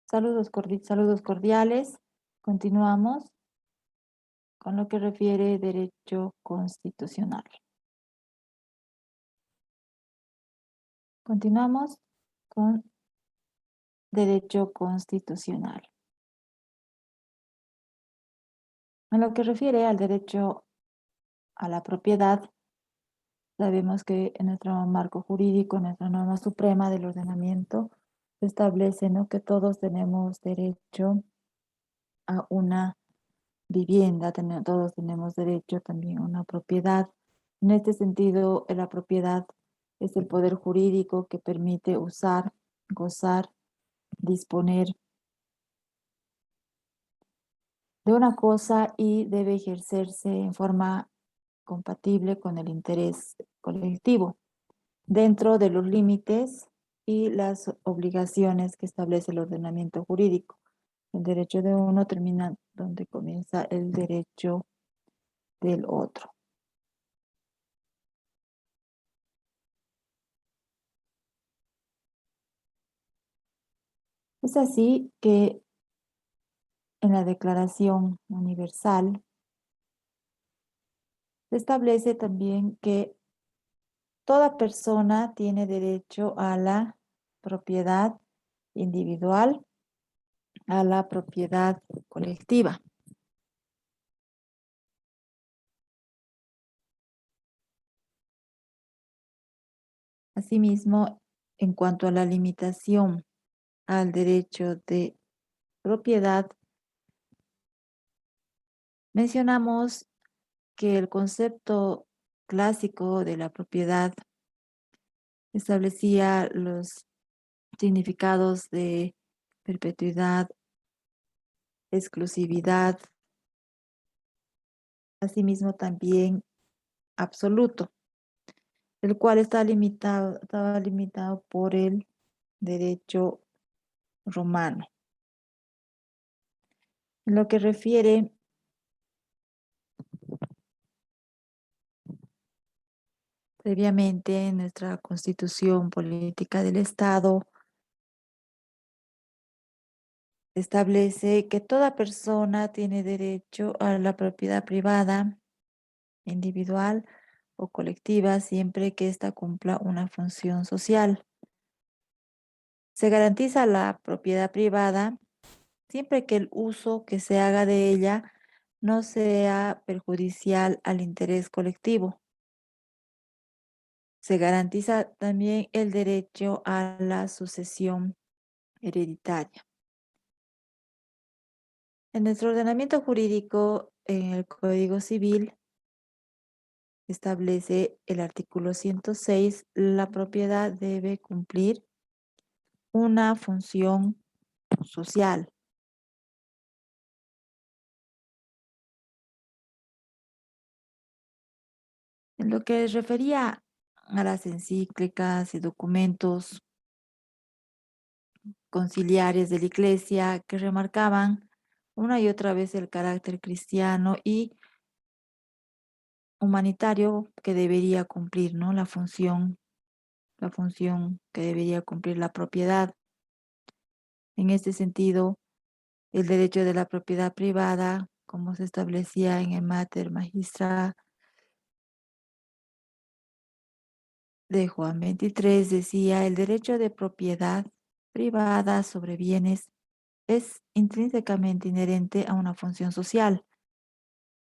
Saludos cordiales. Continuamos con lo que refiere derecho constitucional. Continuamos con derecho constitucional. En lo que refiere al derecho a la propiedad, sabemos que en nuestro marco jurídico, en nuestra norma suprema del ordenamiento, se establece, ¿no?, que todos tenemos derecho a una vivienda, todos tenemos derecho también a una propiedad. En este sentido, la propiedad es el poder jurídico que permite usar, gozar, disponer de una cosa y debe ejercerse en forma compatible con el interés colectivo, dentro de los límites y las obligaciones que establece el ordenamiento jurídico. El derecho de uno termina donde comienza el derecho del otro. Es así que en la Declaración Universal se establece también que toda persona tiene derecho a la propiedad individual, a la propiedad colectiva. Asimismo, en cuanto a la limitación al derecho de propiedad, mencionamos que el concepto clásico de la propiedad establecía los significados de perpetuidad, exclusividad, asimismo también absoluto, el cual estaba limitado por el derecho romano. En lo que refiere previamente en nuestra Constitución Política del Estado, establece que toda persona tiene derecho a la propiedad privada, individual o colectiva, siempre que ésta cumpla una función social. Se garantiza la propiedad privada siempre que el uso que se haga de ella no sea perjudicial al interés colectivo. Se garantiza también el derecho a la sucesión hereditaria. En nuestro ordenamiento jurídico, en el Código Civil, establece el artículo 106, la propiedad debe cumplir una función social. En lo que refería a las encíclicas y documentos conciliares de la Iglesia que remarcaban una y otra vez el carácter cristiano y humanitario que debería cumplir, ¿no?, la función que debería cumplir la propiedad. En este sentido, el derecho de la propiedad privada, como se establecía en el Mater Magistra de Juan 23, decía: el derecho de propiedad privada sobre bienes es intrínsecamente inherente a una función social.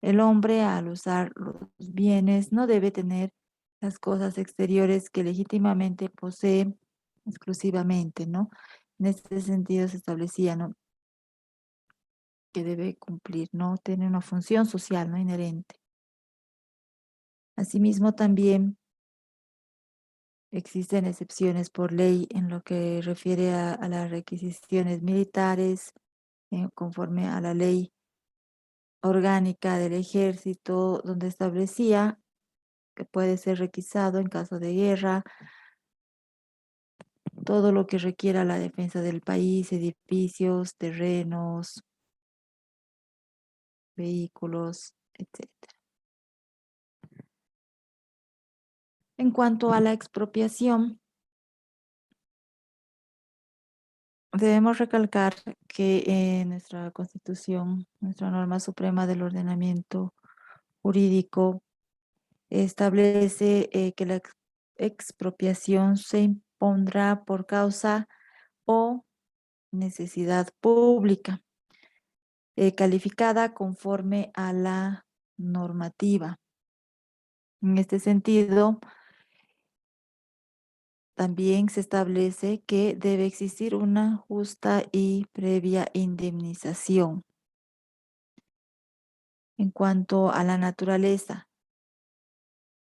El hombre, al usar los bienes, no debe tener las cosas exteriores que legítimamente posee exclusivamente, ¿no? En este sentido se establecía, ¿no?, que debe cumplir, ¿no?, tiene una función social, ¿no?, inherente. Asimismo, también existen excepciones por ley en lo que refiere a las requisiciones militares, conforme a la ley orgánica del ejército, donde establecía que puede ser requisado en caso de guerra todo lo que requiera la defensa del país, edificios, terrenos, vehículos, etc. En cuanto a la expropiación, Debemos recalcar que nuestra Constitución, nuestra norma suprema del ordenamiento jurídico, establece que la expropiación se impondrá por causa o necesidad pública, calificada conforme a la normativa. En este sentido, también se establece que debe existir una justa y previa indemnización. En cuanto a la naturaleza,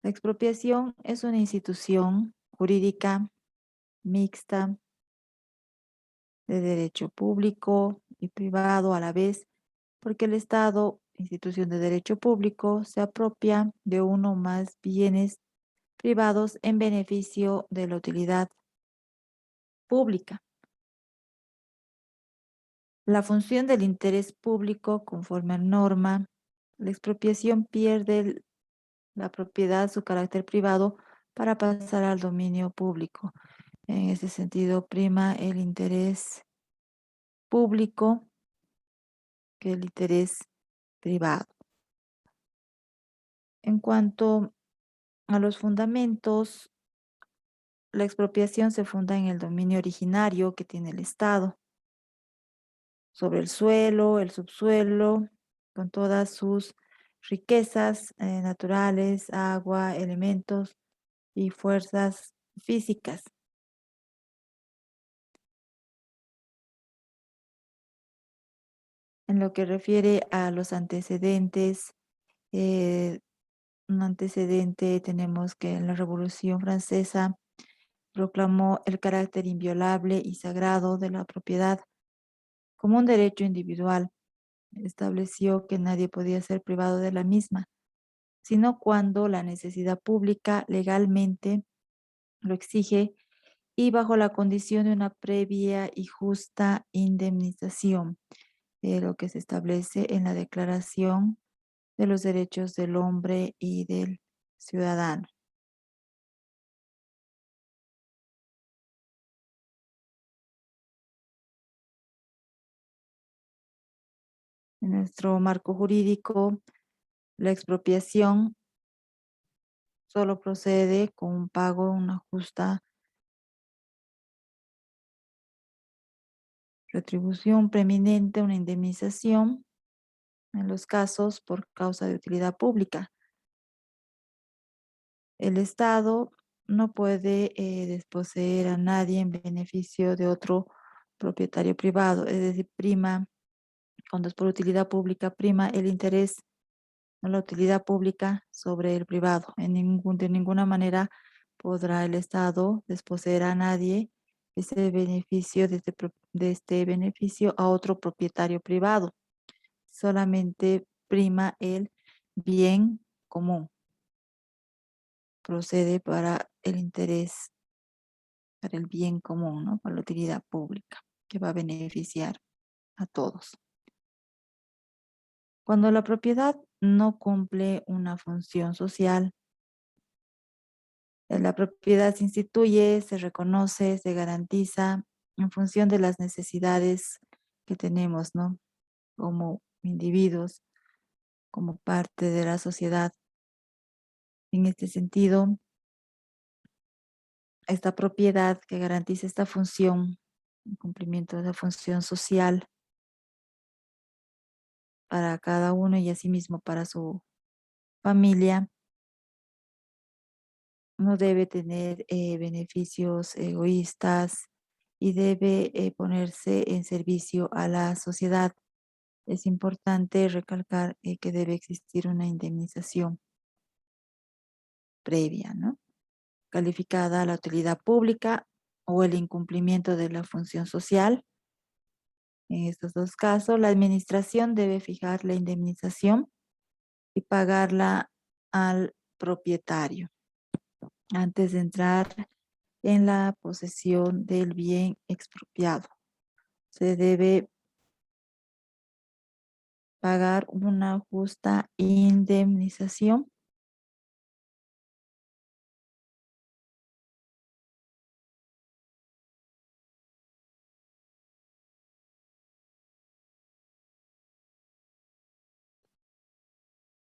la expropiación es una institución jurídica mixta de derecho público y privado a la vez, porque el Estado, institución de derecho público, se apropia de uno o más bienes privados en beneficio de la utilidad pública. La función del interés público, conforme a norma, la expropiación pierde la propiedad, su carácter privado, para pasar al dominio público. En ese sentido, prima el interés público que el interés privado. En cuanto a los fundamentos, la expropiación se funda en el dominio originario que tiene el Estado sobre el suelo, el subsuelo, con todas sus riquezas naturales, agua, elementos y fuerzas físicas. En lo que refiere a los antecedentes, eh, un antecedente tenemos que en la Revolución Francesa proclamó el carácter inviolable y sagrado de la propiedad como un derecho individual. Estableció que nadie podía ser privado de la misma, sino cuando la necesidad pública legalmente lo exige y bajo la condición de una previa y justa indemnización, lo que se establece en la Declaración de los Derechos del Hombre y del Ciudadano. En nuestro marco jurídico, la expropiación solo procede con un pago, una justa retribución preeminente, una indemnización en los casos por causa de utilidad pública. El Estado no puede desposeer a nadie en beneficio de otro propietario privado, es decir, prima, cuando es por utilidad pública, prima el interés o la utilidad pública sobre el privado. De ninguna manera podrá el Estado desposeer a nadie ese beneficio de este beneficio a otro propietario privado. Solamente prima el bien común. Procede para el interés, para el bien común, ¿no? Para la utilidad pública, que va a beneficiar a todos. Cuando la propiedad no cumple una función social, la propiedad se instituye, se reconoce, se garantiza en función de las necesidades que tenemos, ¿no? Como individuos, como parte de la sociedad. En este sentido, esta propiedad que garantiza esta función, el cumplimiento de la función social para cada uno y asimismo para su familia, no debe tener beneficios egoístas y debe ponerse en servicio a la sociedad. Es importante recalcar que debe existir una indemnización previa, ¿no? Calificada a la utilidad pública o el incumplimiento de la función social. En estos dos casos, la administración debe fijar la indemnización y pagarla al propietario antes de entrar en la posesión del bien expropiado. Se debe pagar una justa indemnización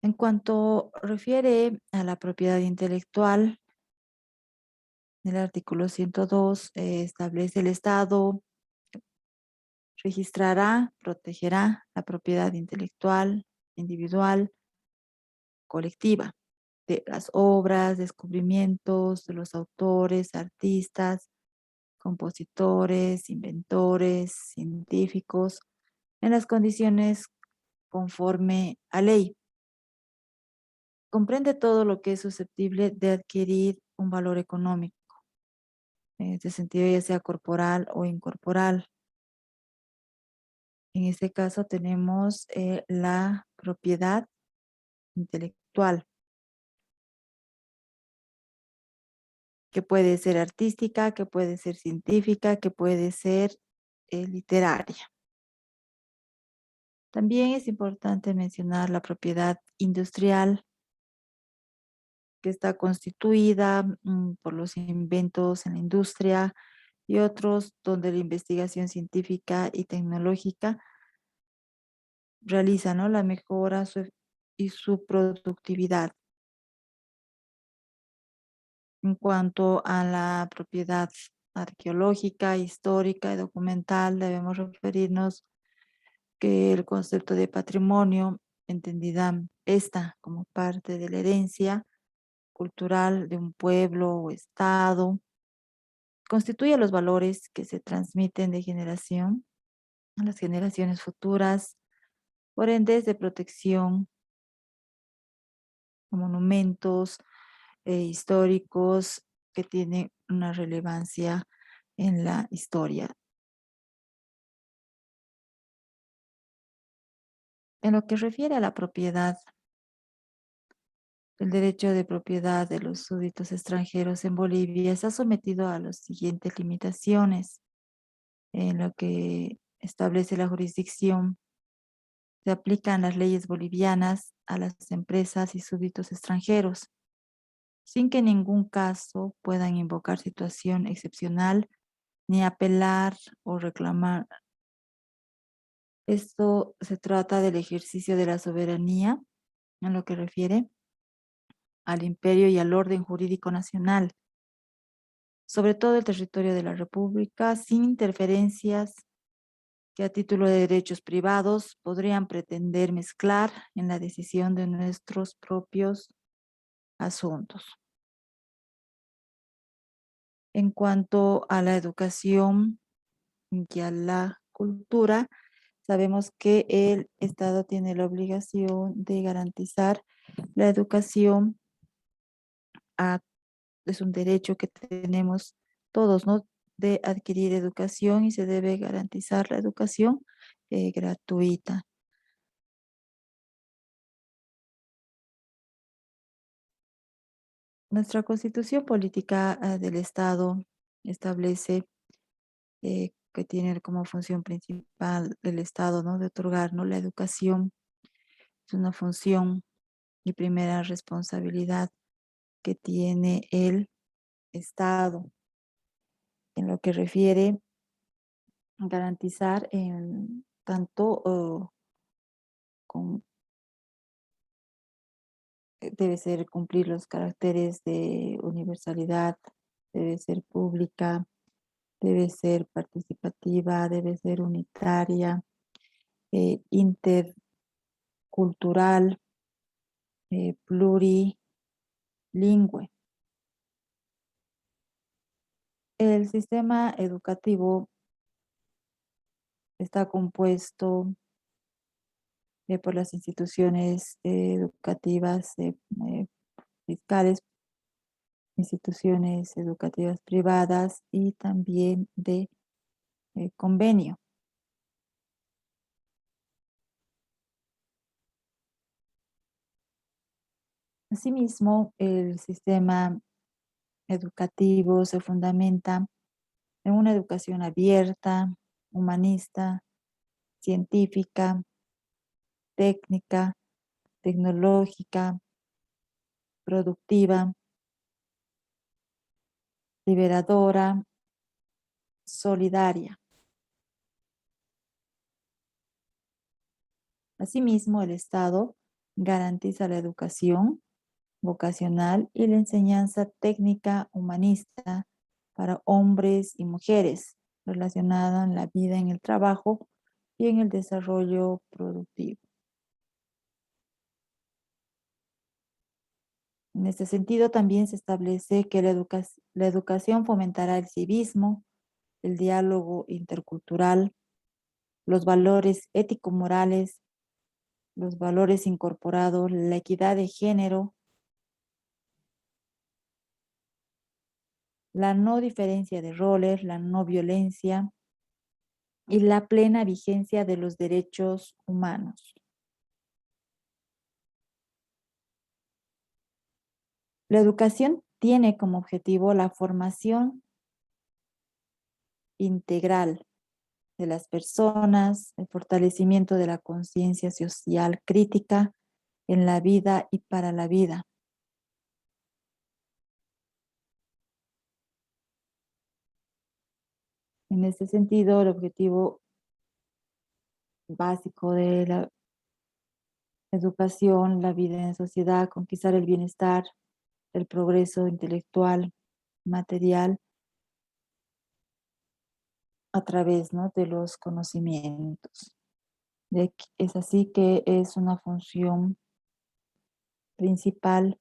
En cuanto refiere a la propiedad intelectual, el artículo 102 establece el Estado registrará, protegerá la propiedad intelectual, individual, colectiva, de las obras, descubrimientos de los autores, artistas, compositores, inventores, científicos, en las condiciones conforme a ley. Comprende todo lo que es susceptible de adquirir un valor económico, en este sentido ya sea corporal o incorporal. En este caso tenemos la propiedad intelectual, que puede ser artística, que puede ser científica, que puede ser literaria. También es importante mencionar la propiedad industrial, que está constituida por los inventos en la industria y otros donde la investigación científica y tecnológica realiza, ¿no?, la mejora y su productividad. En cuanto a la propiedad arqueológica, histórica y documental, debemos referirnos que el concepto de patrimonio, entendida esta como parte de la herencia cultural de un pueblo o estado, constituye los valores que se transmiten de generación a las generaciones futuras, por ende es de protección a monumentos históricos que tienen una relevancia en la historia. En lo que refiere a la propiedad, el derecho de propiedad de los súbditos extranjeros en Bolivia está sometido a las siguientes limitaciones. En lo que establece la jurisdicción, se aplican las leyes bolivianas a las empresas y súbditos extranjeros, sin que en ningún caso puedan invocar situación excepcional ni apelar o reclamar. Esto se trata del ejercicio de la soberanía en lo que refiere al imperio y al orden jurídico nacional, sobre todo el territorio de la República, sin interferencias que a título de derechos privados podrían pretender mezclar en la decisión de nuestros propios asuntos. En cuanto a la educación y a la cultura, sabemos que el Estado tiene la obligación de garantizar la educación es un derecho que tenemos todos, ¿no? De adquirir educación y se debe garantizar la educación gratuita. Nuestra constitución política del Estado establece que tiene como función principal del Estado, ¿no?, de otorgar, ¿no?, la educación. Es una función y primera responsabilidad que tiene el Estado en lo que refiere a garantizar tanto con, debe ser cumplir los caracteres de universalidad, debe ser pública, debe ser participativa, debe ser unitaria, intercultural, plurilingüe. El sistema educativo está compuesto por las instituciones educativas fiscales, instituciones educativas privadas y también de convenio. Asimismo, el sistema educativo se fundamenta en una educación abierta, humanista, científica, técnica, tecnológica, productiva, liberadora, solidaria. Asimismo, el Estado Garantiza la educación vocacional y la enseñanza técnica humanista para hombres y mujeres relacionada en la vida en el trabajo y en el desarrollo productivo. En este sentido, también se establece que la educación fomentará el civismo, el diálogo intercultural, los valores ético-morales, los valores incorporados, la equidad de género, la no diferencia de roles, la no violencia y la plena vigencia de los derechos humanos. La educación tiene como objetivo la formación integral de las personas, el fortalecimiento de la conciencia social crítica en la vida y para la vida. En este sentido, el objetivo básico de la educación, la vida en sociedad, conquistar el bienestar, el progreso intelectual, material, a través, ¿no?, de los conocimientos. Es así que es una función principal,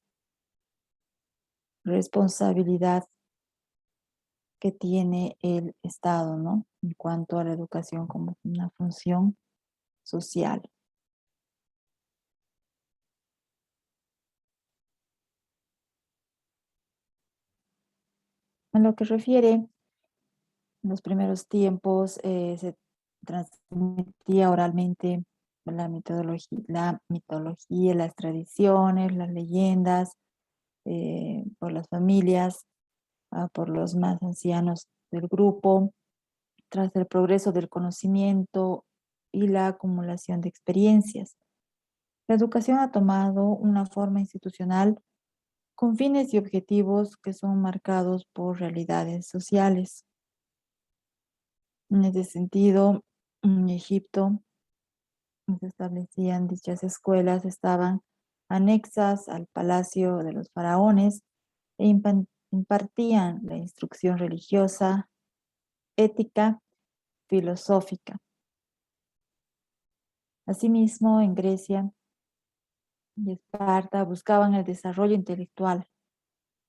responsabilidad que tiene el Estado, ¿no?, en cuanto a la educación como una función social. En lo que refiere en los primeros tiempos, se transmitía oralmente la mitología, las tradiciones, las leyendas, por las familias, por los más ancianos del grupo, tras el progreso del conocimiento y la acumulación de experiencias. La educación ha tomado una forma institucional con fines y objetivos que son marcados por realidades sociales. En ese sentido, en Egipto se establecían dichas escuelas, estaban anexas al palacio de los faraones e impartían la instrucción religiosa, ética, filosófica. Asimismo, en Grecia y Esparta buscaban el desarrollo intelectual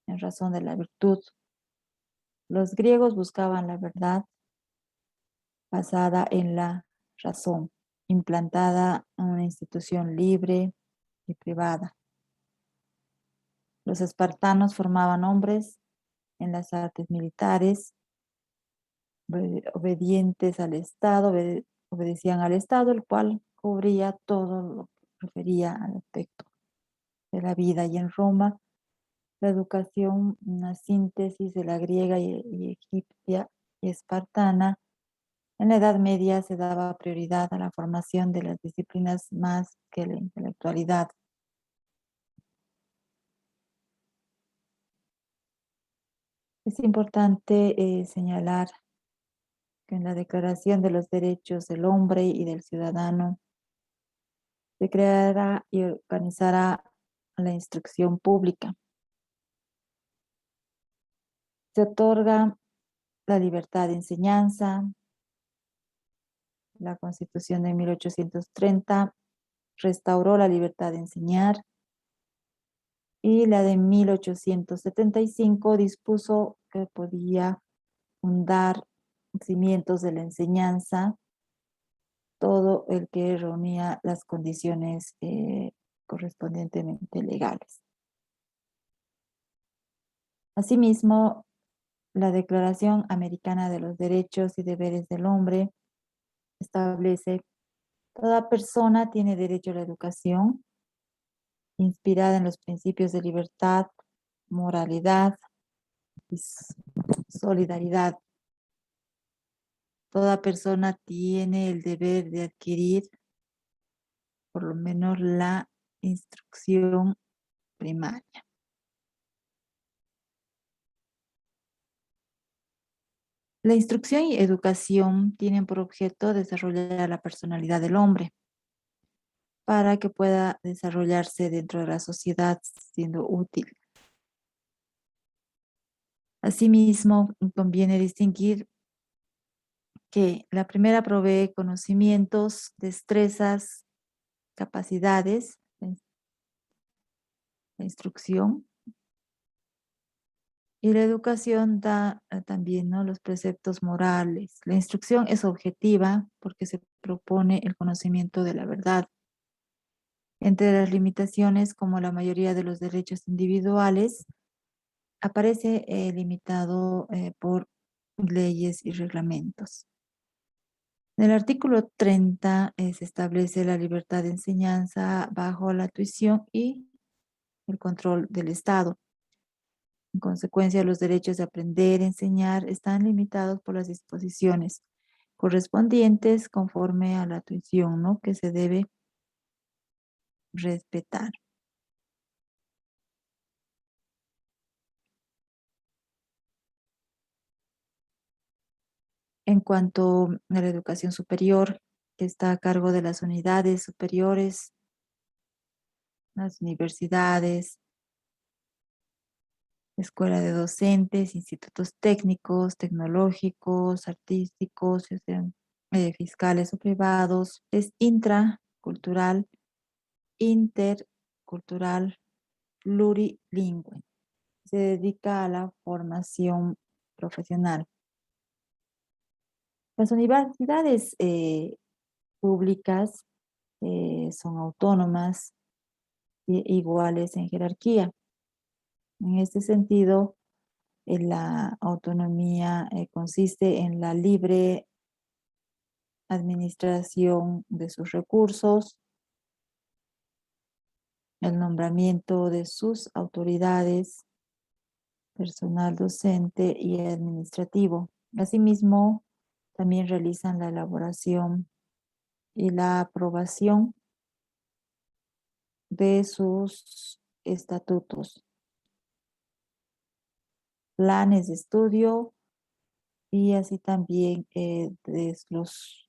en razón de la virtud. Los griegos buscaban la verdad basada en la razón, implantada en una institución libre y privada. Los espartanos formaban hombres en las artes militares, obedientes al Estado, obedecían al Estado, el cual cubría todo lo que refería al aspecto de la vida. Y en Roma, la educación, una síntesis de la griega y egipcia y espartana. En la Edad Media se daba prioridad a la formación de las disciplinas más que la intelectualidad. Es importante señalar que en la Declaración de los Derechos del Hombre y del Ciudadano se creará y organizará la instrucción pública. Se otorga la libertad de enseñanza. La Constitución de 1830 restauró la libertad de enseñar y la de 1875 dispuso que podía fundar cimientos de la enseñanza todo el que reunía las condiciones correspondientemente legales. Asimismo, la Declaración Americana de los Derechos y Deberes del Hombre establece: toda persona tiene derecho a la educación, inspirada en los principios de libertad, moralidad y solidaridad. Toda persona tiene el deber de adquirir por lo menos la instrucción primaria. La instrucción y educación tienen por objeto desarrollar la personalidad del hombre, para que pueda desarrollarse dentro de la sociedad siendo útil. Asimismo, conviene distinguir que la primera provee conocimientos, destrezas, capacidades, la instrucción, y la educación da también, ¿no?, los preceptos morales. La instrucción es objetiva porque se propone el conocimiento de la verdad. Entre las limitaciones, como la mayoría de los derechos individuales, aparece limitado por leyes y reglamentos. En el artículo 30 se establece la libertad de enseñanza bajo la tuición y el control del Estado. En consecuencia, los derechos de aprender, enseñar, están limitados por las disposiciones correspondientes conforme a la tuición, ¿no?, que se debe respetar. En cuanto a la educación superior, que está a cargo de las unidades superiores, las universidades, escuela de docentes, institutos técnicos, tecnológicos, artísticos, ya sean fiscales o privados, es intracultural, intercultural, plurilingüe. Se dedica a la formación profesional. Las universidades públicas son autónomas e iguales en jerarquía. En este sentido, la autonomía consiste en la libre administración de sus recursos, el nombramiento de sus autoridades, personal docente y administrativo. Asimismo, también realizan la elaboración y la aprobación de sus estatutos, planes de estudio y así también de sus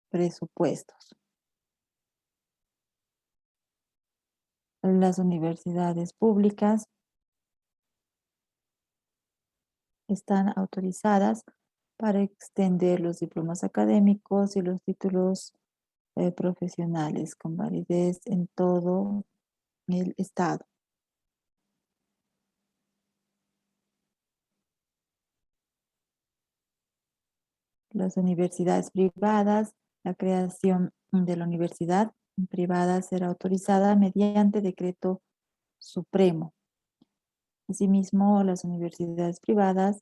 presupuestos. Las universidades públicas están autorizadas para extender los diplomas académicos y los títulos profesionales con validez en todo el estado. Las universidades privadas, la creación de la universidad privada será autorizada mediante decreto supremo. Asimismo, las universidades privadas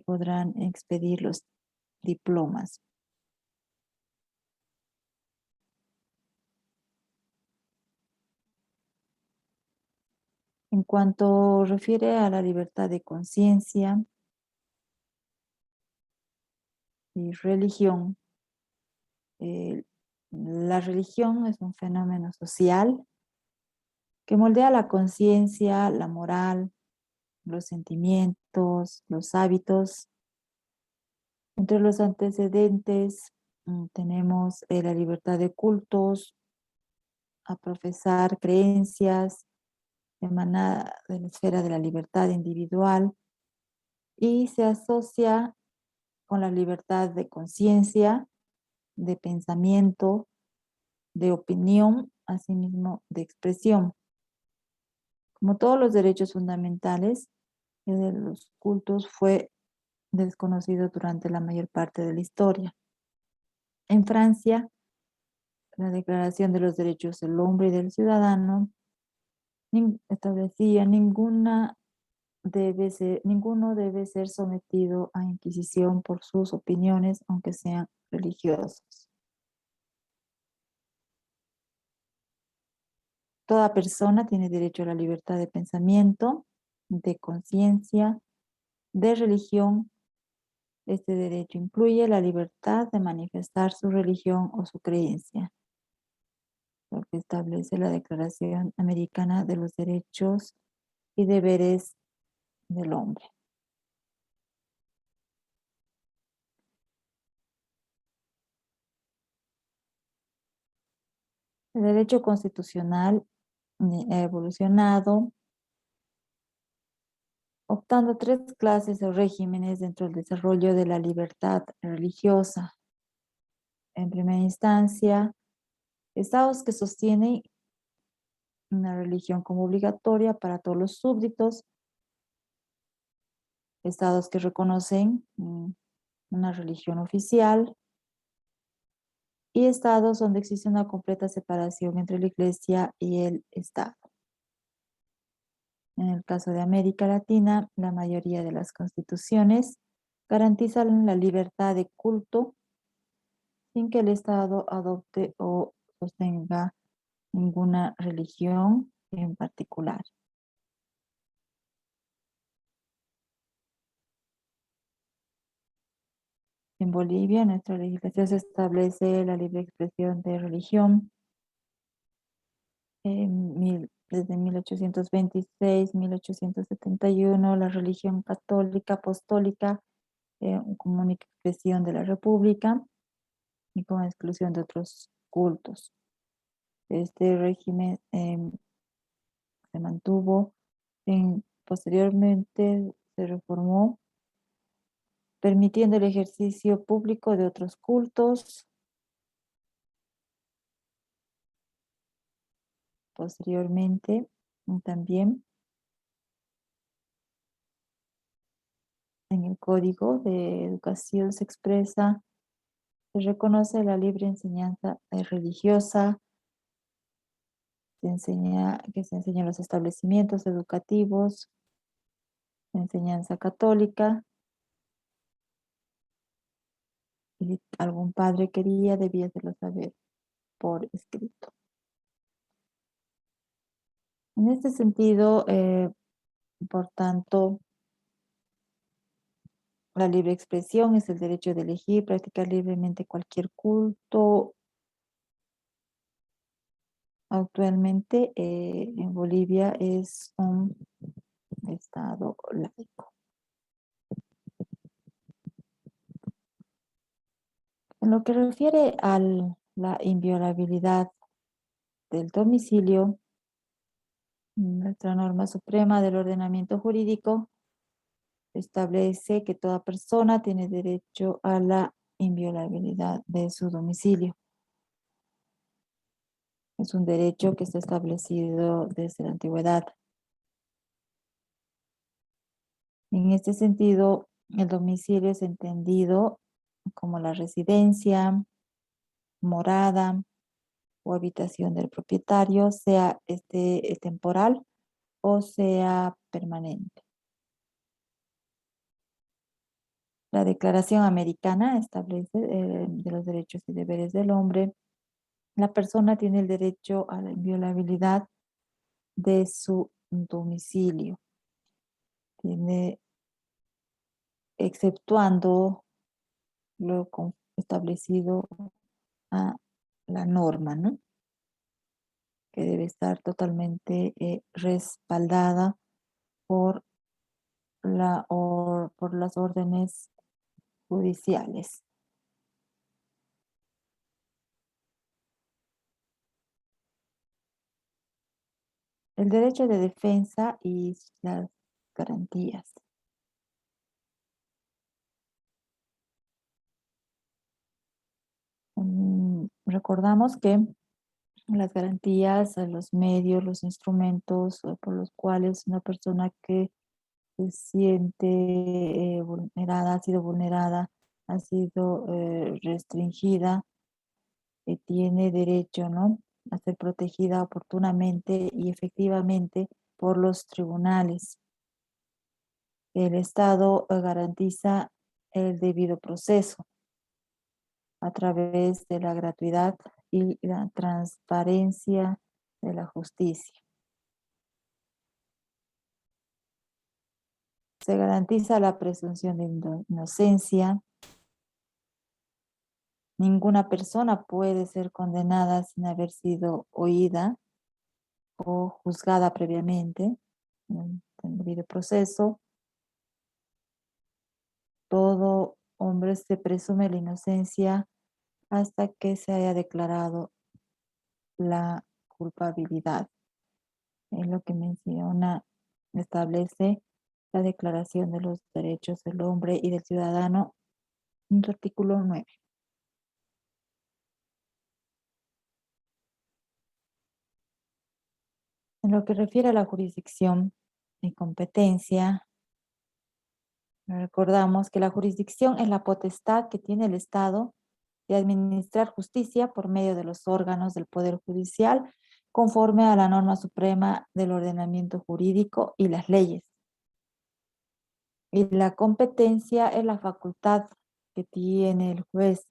podrán expedir los diplomas. En cuanto refiere a la libertad de conciencia y religión, eh, la religión es un fenómeno social que moldea la conciencia, la moral, los sentimientos, los hábitos. Entre los antecedentes tenemos la libertad de cultos, a profesar creencias emanada de la esfera de la libertad individual y se asocia con la libertad de conciencia, de pensamiento, de opinión, asimismo de expresión. Como todos los derechos fundamentales, el de los cultos fue desconocido durante la mayor parte de la historia. En Francia, la Declaración de los Derechos del Hombre y del Ciudadano establecía ninguno debe ser sometido a inquisición por sus opiniones, aunque sean religiosas. Toda persona tiene derecho a la libertad de pensamiento, de conciencia, de religión. Este derecho incluye la libertad de manifestar su religión o su creencia, lo que establece la Declaración Americana de los Derechos y Deberes del Hombre. El derecho constitucional ha evolucionado optando tres clases o regímenes dentro del desarrollo de la libertad religiosa. En primera instancia, estados que sostienen una religión como obligatoria para todos los súbditos, estados que reconocen una religión oficial y estados donde existe una completa separación entre la Iglesia y el Estado. En el caso de América Latina, la mayoría de las constituciones garantizan la libertad de culto sin que el Estado adopte o sostenga ninguna religión en particular. En Bolivia, nuestra legislación se establece la libre expresión de religión. Desde 1826, 1871, la religión católica apostólica como única expresión de la República y con exclusión de otros cultos. Este régimen se mantuvo, posteriormente se reformó, permitiendo el ejercicio público de otros cultos. Posteriormente, también en el Código de Educación se expresa, se reconoce la libre enseñanza religiosa, que se enseña en los establecimientos educativos, enseñanza católica, y si algún padre quería, debía hacerlo saber por escrito. En este sentido, por tanto, la libre expresión es el derecho de elegir, practicar libremente cualquier culto. Actualmente, en Bolivia es un estado laico. En lo que refiere a la inviolabilidad del domicilio, nuestra norma suprema del ordenamiento jurídico establece que toda persona tiene derecho a la inviolabilidad de su domicilio. Es un derecho que está establecido desde la antigüedad. En este sentido, el domicilio es entendido como la residencia, morada o habitación del propietario, sea temporal o sea permanente. La Declaración Americana establece de los derechos y deberes del hombre. La persona tiene el derecho a la inviolabilidad de su domicilio, tiene, exceptuando lo establecido a la norma, ¿no? Que debe estar totalmente respaldada por por las órdenes judiciales. El derecho de defensa y las garantías. Recordamos que las garantías, los medios, los instrumentos por los cuales una persona que se siente vulnerada, ha sido vulnerada, ha sido restringida, tiene derecho, ¿no?, a ser protegida oportunamente y efectivamente por los tribunales. El Estado garantiza el debido proceso a través de la gratuidad y la transparencia de la justicia. Se garantiza la presunción de inocencia. Ninguna persona puede ser condenada sin haber sido oída o juzgada previamente en el debido proceso. Todo hombre se presume la inocencia hasta que se haya declarado la culpabilidad. Es lo que menciona, establece la Declaración de los Derechos del Hombre y del Ciudadano en su artículo 9. En lo que refiere a la jurisdicción y competencia, recordamos que la jurisdicción es la potestad que tiene el Estado de administrar justicia por medio de los órganos del Poder Judicial conforme a la norma suprema del ordenamiento jurídico y las leyes. Y la competencia es la facultad que tiene el juez,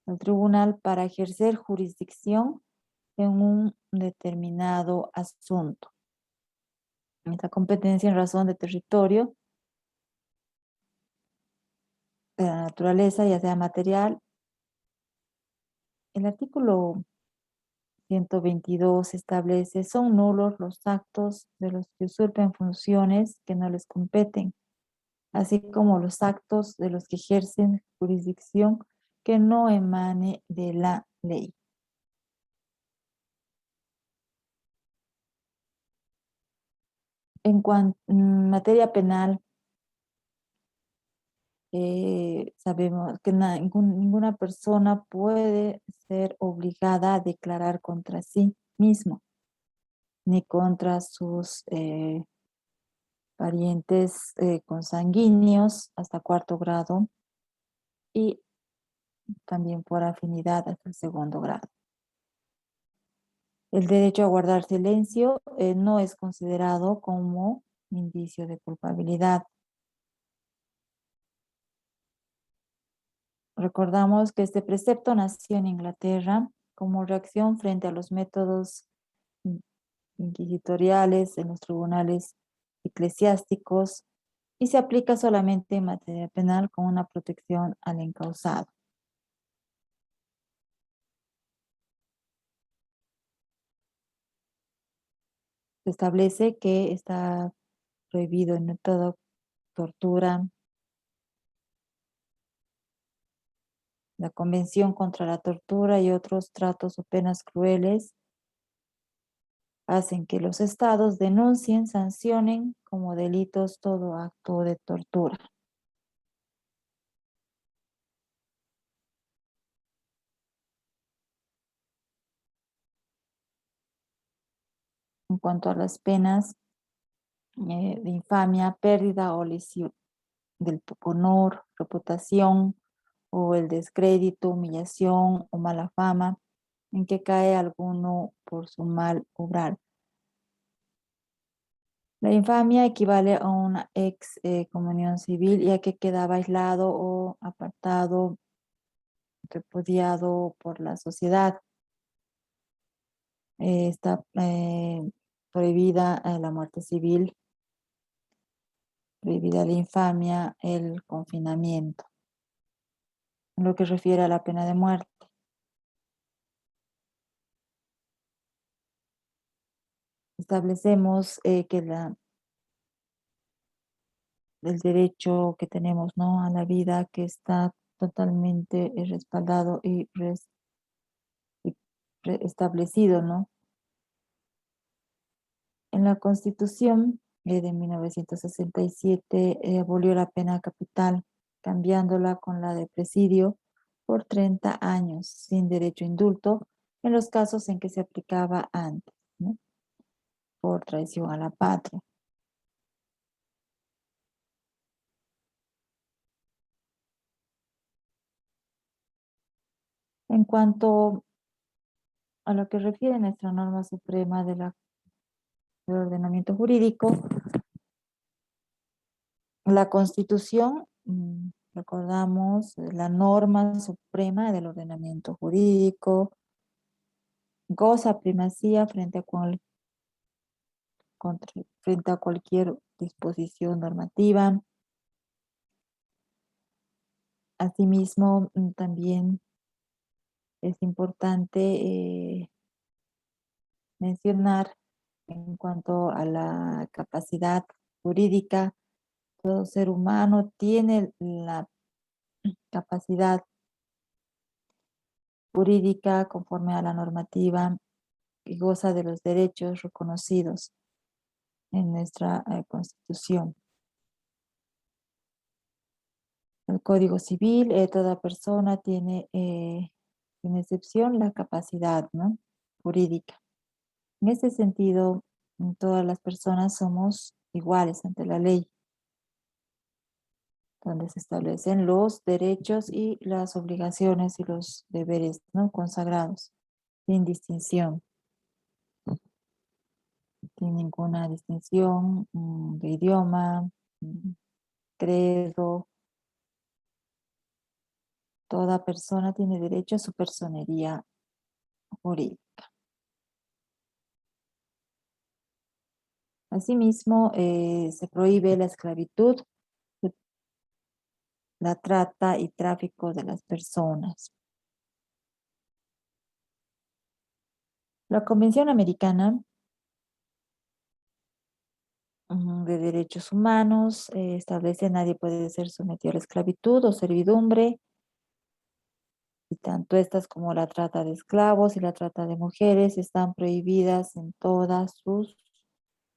el tribunal, para ejercer jurisdicción en un determinado asunto. Esta competencia en razón de territorio, de la naturaleza, ya sea material. El artículo 122 establece: son nulos los actos de los que usurpen funciones que no les competen, así como los actos de los que ejercen jurisdicción que no emane de la ley. En materia penal, sabemos que ninguna persona puede ser obligada a declarar contra sí mismo, ni contra sus parientes consanguíneos hasta cuarto grado y también por afinidad hasta el segundo grado. El derecho a guardar silencio no es considerado como indicio de culpabilidad. Recordamos que este precepto nació en Inglaterra como reacción frente a los métodos inquisitoriales en los tribunales eclesiásticos y se aplica solamente en materia penal con una protección al encausado. Se establece que está prohibido en toda tortura. La Convención contra la Tortura y otros tratos o penas crueles hacen que los estados denuncien, sancionen como delitos todo acto de tortura. En cuanto a las penas de infamia, pérdida o lesión del honor, reputación o el descrédito, humillación o mala fama en que cae alguno por su mal obrar. La infamia equivale a una comunión civil, ya que quedaba aislado o apartado, repudiado por la sociedad. Está prohibida la muerte civil, prohibida la infamia, el confinamiento. En lo que refiere a la pena de muerte, establecemos que el derecho que tenemos, ¿no?, a la vida, que está totalmente respaldado y establecido, ¿no? En la Constitución de 1967 abolió la pena capital, cambiándola con la de presidio por 30 años, sin derecho a indulto, en los casos en que se aplicaba antes, ¿no?, por traición a la patria. En cuanto a lo que refiere nuestra norma suprema del ordenamiento jurídico, la Constitución, recordamos, la norma suprema del ordenamiento jurídico, goza primacía frente a cualquier disposición normativa. Asimismo, también es importante mencionar en cuanto a la capacidad jurídica. Todo ser humano tiene la capacidad jurídica conforme a la normativa y goza de los derechos reconocidos en nuestra Constitución. El Código Civil, toda persona tiene, sin excepción, la capacidad, ¿no?, jurídica. En ese sentido, todas las personas somos iguales ante la ley, donde se establecen los derechos y las obligaciones y los deberes, ¿no?, consagrados, sin distinción, sin ninguna distinción de idioma, credo. Toda persona tiene derecho a su personería jurídica. Asimismo, se prohíbe la esclavitud, la trata y tráfico de las personas. La Convención Americana de Derechos Humanos establece: nadie puede ser sometido a la esclavitud o servidumbre, y tanto estas como la trata de esclavos y la trata de mujeres están prohibidas en todas sus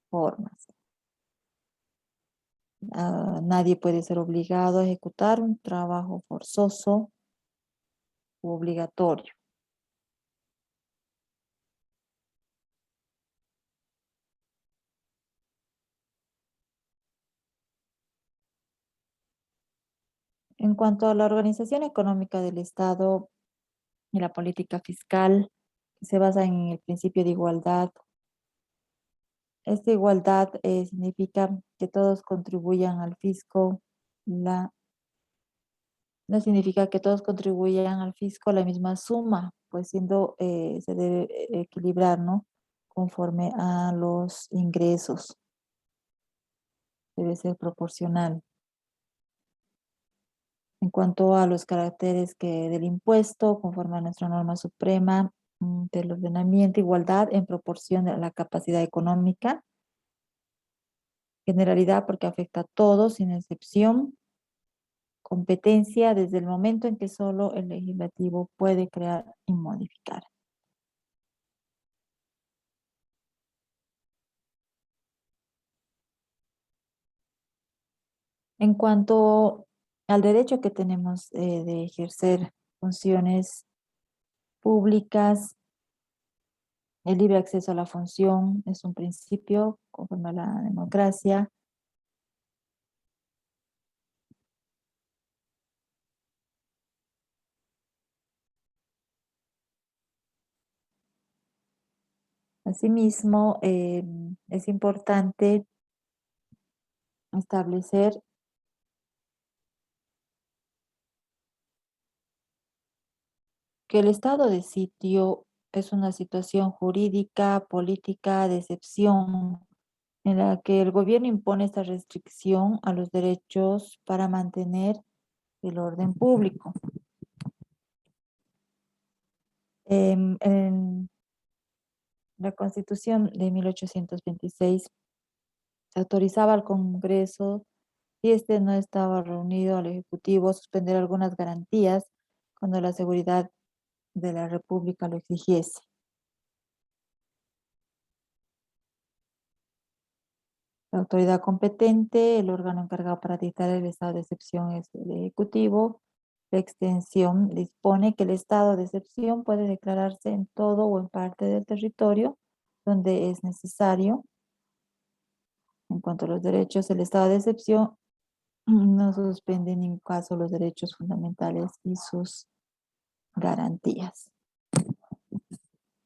formas. Nadie puede ser obligado a ejecutar un trabajo forzoso u obligatorio. En cuanto a la organización económica del Estado y la política fiscal, que se basa en el principio de igualdad, esta igualdad significa que todos contribuyan al fisco, no significa que todos contribuyan al fisco la misma suma, pues siendo, se debe equilibrar, ¿no?, conforme a los ingresos, debe ser proporcional. En cuanto a los caracteres del impuesto, conforme a nuestra norma suprema del ordenamiento, igualdad en proporción a la capacidad económica, generalidad porque afecta a todos sin excepción, competencia desde el momento en que solo el legislativo puede crear y modificar. En cuanto al derecho que tenemos de ejercer funciones públicas, el libre acceso a la función es un principio conforme a la democracia. Asimismo, es importante establecer que el estado de sitio es una situación jurídica, política de excepción en la que el gobierno impone esta restricción a los derechos para mantener el orden público. En la Constitución de 1826 se autorizaba al Congreso, si este no estaba reunido, al Ejecutivo suspender algunas garantías cuando la seguridad de la República lo exigiese. La autoridad competente, el órgano encargado para dictar el estado de excepción, es el Ejecutivo. La extensión dispone que el estado de excepción puede declararse en todo o en parte del territorio donde es necesario. En cuanto a los derechos, el estado de excepción no suspende en ningún caso los derechos fundamentales y sus garantías.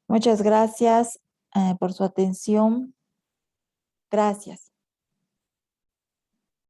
Muchas gracias por su atención. Gracias.